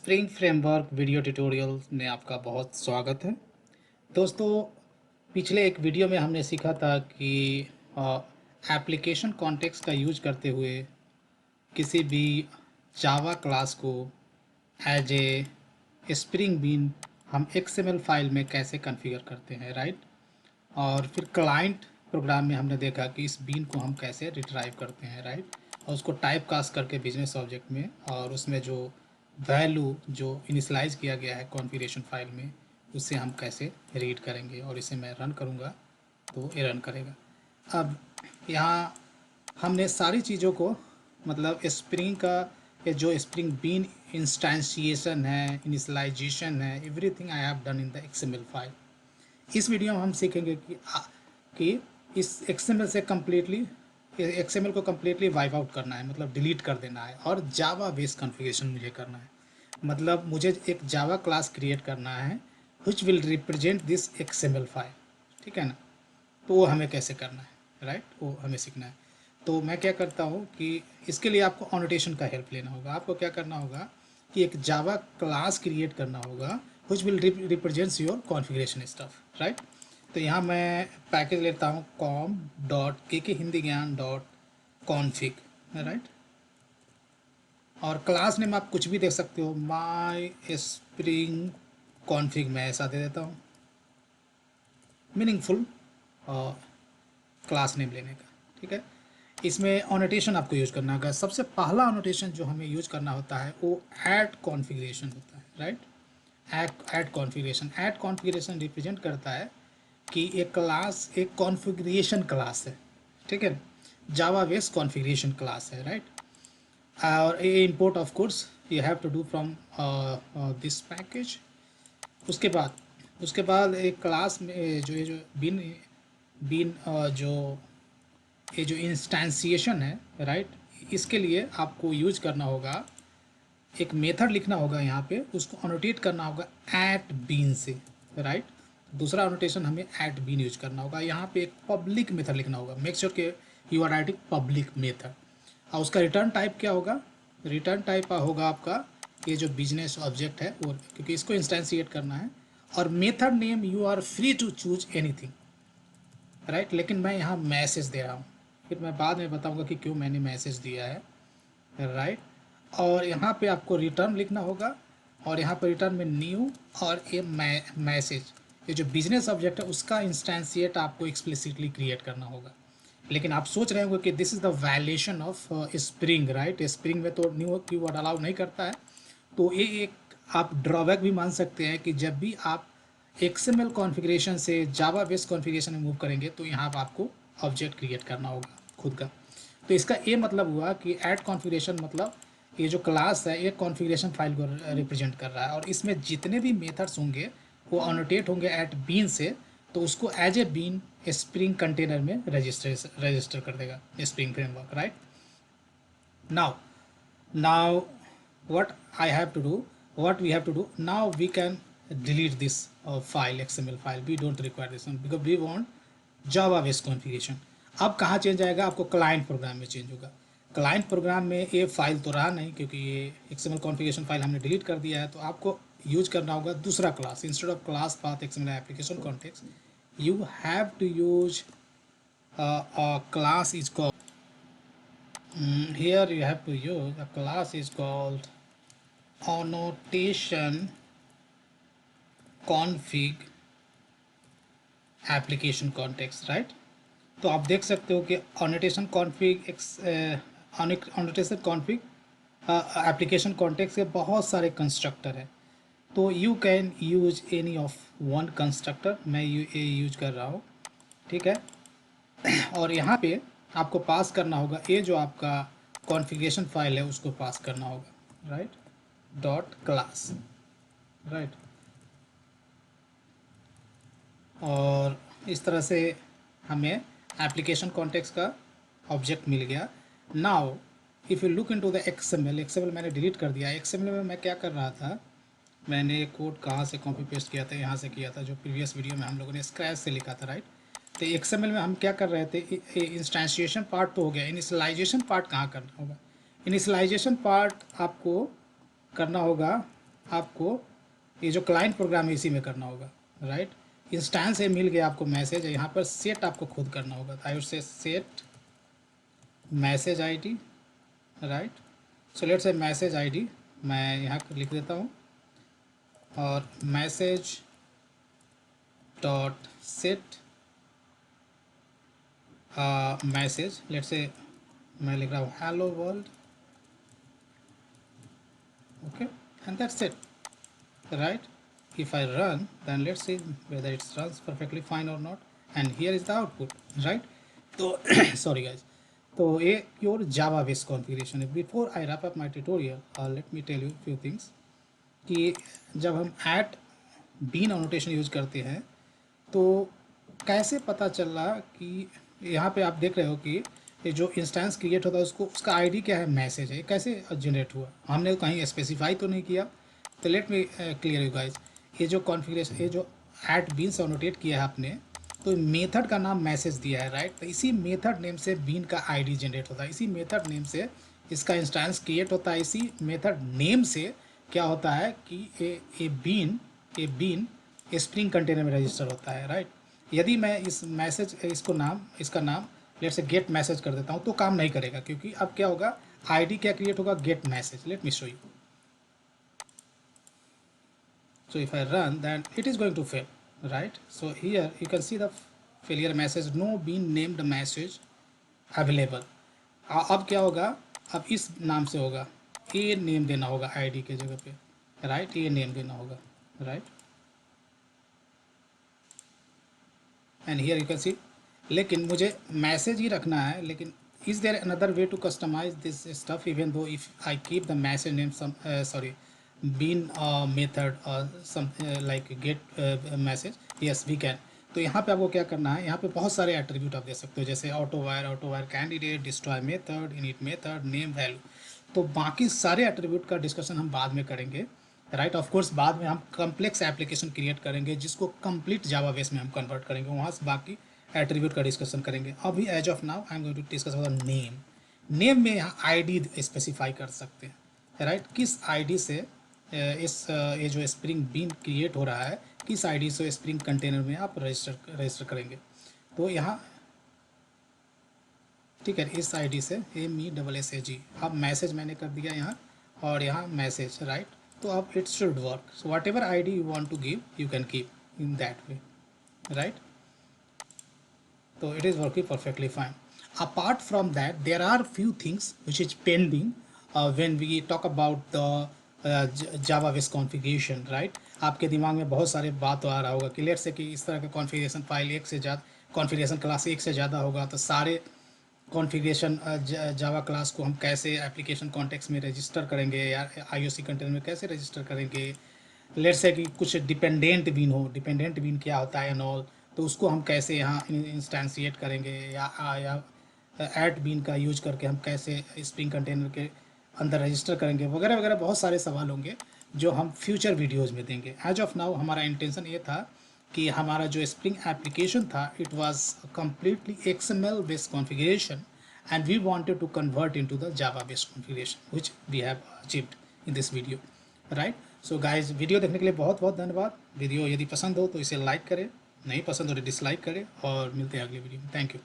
Spring framework video tutorial में आपका बहुत स्वागत है। दोस्तों, पिछले एक वीडियो में हमने सीखा था कि एप्लीकेशन कॉन्टेक्स्ट का यूज करते हुए किसी भी जावा क्लास को एज ए स्प्रिंग बीन हम एक्सएमएल फाइल में कैसे कॉन्फ़िगर करते हैं, राइट। और फिर क्लाइंट प्रोग्राम में हमने देखा कि इस बीन को हम कैसे रिट्राइव करते हैं, राइट। और उसको टाइप कास्ट करके बिजनेस ऑब्जेक्ट में, और उसमें जो वैल्यू जो इनिशलाइज किया गया है कॉन्फ़िगरेशन फाइल में, उससे हम कैसे रीड करेंगे। और इसे मैं रन करूँगा तो ये रन करेगा। अब यहाँ हमने सारी चीज़ों को, मतलब स्प्रिंग का ये जो स्प्रिंग बीन इंस्टेंशिएशन है, इनिशलाइजेशन है, everything I have done in the XML file. इस वीडियो में हम सीखेंगे कि इस एक्सएमएल से कम्प्लीटली एक्सएमएल को कम्प्लीटली वाइप आउट करना है, मतलब डिलीट कर देना है, और जावा बेस्ड कॉन्फ़िगरेशन मुझे करना है। मतलब मुझे एक जावा क्लास क्रिएट करना है which will represent this XML file, ठीक है ना। तो वो हमें कैसे करना है, राइट, वो हमें सीखना है। तो मैं क्या करता हूँ कि इसके लिए आपको ऑनोटेशन का हेल्प लेना होगा। आपको क्या करना होगा कि एक जावा क्लास क्रिएट करना होगा which will represents your configuration stuff, right. तो यहाँ मैं पैकेज लेता हूँ com.kkhindigan.config, राइट। और क्लास नेम आप कुछ भी दे सकते हो, माई स्प्रिंग कॉन्फ़िग मैं ऐसा दे देता हूँ, मीनिंगफुल क्लास नेम लेने का, ठीक है। इसमें ऑनोटेशन आपको यूज़ करना होगा। सबसे पहला ऑनोटेशन जो हमें यूज़ करना होता है वो ऐड कॉन्फ़िगरेशन होता है, राइट। ऐड कॉन्फ़िगरेशन रिप्रेजेंट करता है कि एक क्लास एक कॉन्फ़िगरेशन क्लास है, ठीक है। जावा बेस्ड कॉन्फ़िगरेशन क्लास है, राइट। और ये import of course you have to do from this package. उसके बाद एक क्लास में जो ये जो बिन बिन जो ये जो इंस्टेंशिएशन है, राइट, इसके लिए आपको यूज करना होगा, एक मेथड लिखना होगा यहाँ पे, उसको अनोटेट करना होगा एट बीन से, राइट। दूसरा अनोटेशन हमें एट बीन यूज करना होगा। यहाँ पे एक पब्लिक मेथड लिखना होगा, मेक श्योर के you are writing public method. और उसका रिटर्न टाइप क्या होगा? रिटर्न टाइप होगा आपका ये जो बिजनेस ऑब्जेक्ट है वो, क्योंकि इसको इंस्टेंशिएट करना है। और method name you are free to choose anything, right. लेकिन मैं यहाँ मैसेज दे रहा हूँ, फिर मैं बाद में बताऊँगा कि क्यों मैंने मैसेज दिया है, राइट। और यहाँ पे आपको रिटर्न लिखना होगा, और यहाँ पर रिटर्न में न्यू और ये मैसेज, ये जो बिजनेस ऑब्जेक्ट है उसका इंस्टेंशिएट आपको एक्सप्लिसिटली क्रिएट करना होगा। लेकिन आप सोच रहे होंगे कि this is the violation of spring, right. Spring में तो न्यू कीवर्ड अलाउ नहीं करता है। तो ये एक आप ड्रॉबैक भी मान सकते हैं कि जब भी आप एक्सएमएल कॉन्फ़िगरेशन से जावा बेस्ड कॉन्फ़िगरेशन में मूव करेंगे तो यहाँ पर आपको ऑब्जेक्ट क्रिएट करना होगा खुद का। तो इसका ये मतलब हुआ कि ऐड कॉन्फ़िगरेशन मतलब ये जो क्लास है एक कॉन्फ़िगरेशन फाइल को रिप्रेजेंट कर रहा है, और इसमें जितने भी मेथड्स होंगे वो अनोटेट होंगे एट बीन से, तो उसको as a bean spring container में रजिस्टर कर देगा spring framework, right. Now what I have to do, what we have to do now, we can delete this file, XML file. We don't require this one because we want Java based configuration. अब कहाँ change आएगा? आपको client program में change होगा। Client program में ये file तो रहा नहीं, क्योंकि ये XML कॉन्फ़िगरेशन फाइल हमने डिलीट कर दिया है। तो आपको यूज करना होगा दूसरा class. Instead of class path XML application context you have to use class is called, here you have to use a class is called annotation config application context, right. तो आप देख सकते हो कि annotation config annotation config application context के बहुत सारे constructor है। तो you can use any of one constructor, मैं ये यूज कर रहा हूँ, ठीक है। और यहाँ पे आपको पास करना होगा ये जो आपका कॉन्फ़िगरेशन फाइल है उसको पास करना होगा, राइट, डॉट क्लास, राइट। और इस तरह से हमें एप्लीकेशन कॉन्टेक्स्ट का ऑब्जेक्ट मिल गया। Now if you look into the XML मैंने डिलीट कर दिया। एक्सएमएल में मैं क्या कर रहा था, मैंने कोड कहाँ से कॉपी पेस्ट किया था, यहाँ से किया था, जो प्रीवियस वीडियो में हम लोगों ने स्क्रैच से लिखा था, राइट। तो एक्सएमएल में हम क्या कर रहे थे, इंस्टेंशिएशन पार्ट तो हो गया, इनिशियलाइजेशन पार्ट कहाँ करना होगा। इनिशियलाइजेशन पार्ट आपको करना होगा आपको ये जो क्लाइंट प्रोग्राम है इसी में करना होगा, राइट। इंस्टेंस से मिल गया आपको मैसेज, यहाँ पर सेट आपको खुद करना होगा। I would say set message ID, right. So let's say message ID मैं यहाँ लिख देता हूँ, और message dot set message, let's say मैं लिख रहा हूँ hello world, okay, and that's it, right? If I run, then let's see whether it runs perfectly fine or not, and here is the output, right? तो sorry guys, तो ये pure Java based configuration है। Before I wrap up my tutorial let me tell you few things कि जब हम eight been annotation use करते हैं तो कैसे पता चल रहा कि यहाँ पे आप देख रहे हो कि ये जो इंस्टेंस क्रिएट होता है उसको उसका आईडी क्या है, मैसेज है, कैसे जनरेट हुआ, हमने कहीं स्पेसिफाई तो नहीं किया। तो let me clear you guys, ये जो कॉन्फ़िगरेशन, ये जो ऐट बीन से एनोटेट किया है आपने, तो मेथड का नाम मैसेज दिया है, राइट। तो इसी मेथड नेम से बीन का आईडी जनरेट होता है, इसी मेथड नेम से इसका इंस्टेंस क्रिएट होता है, इसी मेथड नेम से क्या होता है कि ए बीन स्प्रिंग कंटेनर में रजिस्टर होता है, राइट। यदि मैं इस मैसेज इसका नाम लेट से गेट मैसेज कर देता हूँ तो काम नहीं करेगा, क्योंकि अब क्या होगा, आईडी क्या क्रिएट होगा, gate message. Let me show you. So if I run, then it is going to fail, right? So here you can see the failure message, no being named message available। अब क्या होगा, अब इस नाम से होगा, ये नेम देना होगा आईडी के जगह पे, राइट, ये नेम देना होगा, right. And here you can see, लेकिन मुझे मैसेज ही रखना है, लेकिन is there another way to customise this stuff even though if I keep the message name some sorry bean method some like get message, yes we can. तो यहाँ पे आपको क्या करना है, यहाँ पे बहुत सारे एट्रीब्यूट आप दे सकते हो, जैसे auto wire candidate, destroy method, init method, name value. तो बाकी सारे एट्रीब्यूट का डिस्कशन हम बाद में करेंगे, राइट। ऑफ कोर्स बाद में हम कम्प्लेक्स एप्लीकेशन क्रिएट करेंगे जिसको कंप्लीट जावा बेस में हम कन्वर्ट करेंगे, वहाँ से बाकी एट्रीब्यूट का डिस्कसन करेंगे। अभी as of now I am going to discuss about name. Name में यहाँ आईडी स्पेसिफाई कर सकते हैं, राइट। किस आईडी से ये जो स्प्रिंग बीन क्रिएट हो रहा है, किस आईडी से स्प्रिंग कंटेनर में आप रजिस्टर करेंगे। तो यहाँ ठीक है, इस आईडी से MESSAG, अब मैसेज मैंने कर दिया यहाँ, और यहाँ मैसेज, राइट। तो अब it should work. So whatever ID you want to give you can keep in that way, right. तो it is working perfectly fine. Apart from that there are few things which is pending when we talk about the Java base configuration, right. आपके दिमाग में बहुत सारे बात आ रहा होगा कि लेट्स से कि इस तरह का कॉन्फ़िगरेशन फाइल एक से ज़्यादा, कॉन्फ़िगरेशन क्लास एक से ज़्यादा होगा, तो सारे कॉन्फ़िगरेशन जावा क्लास को हम कैसे एप्लीकेशन कॉन्टेक्स्ट में रजिस्टर करेंगे या IOC कंटेनर में कैसे रजिस्टर करेंगे। लेट्स से कि कुछ डिपेंडेंट बीन हो, डिपेंडेंट बीन क्या होता है एंड ऑल, तो उसको हम कैसे यहाँ इंस्टेंशिएट करेंगे, या ऐट बीन का यूज करके हम कैसे स्प्रिंग कंटेनर के अंदर रजिस्टर करेंगे, वगैरह वगैरह बहुत सारे सवाल होंगे जो हम फ्यूचर वीडियोज़ में देंगे। एज ऑफ नाउ हमारा इंटेंशन ये था कि हमारा जो स्प्रिंग एप्लीकेशन था it was completely XML based configuration and we wanted to convert into the Java based configuration which we have achieved in this video, right? So guys, video देखने के लिए बहुत बहुत धन्यवाद। वीडियो यदि पसंद हो तो इसे लाइक करें, नहीं पसंद हो तो डिसलाइक करें, और मिलते हैं अगले वीडियो में। Thank you.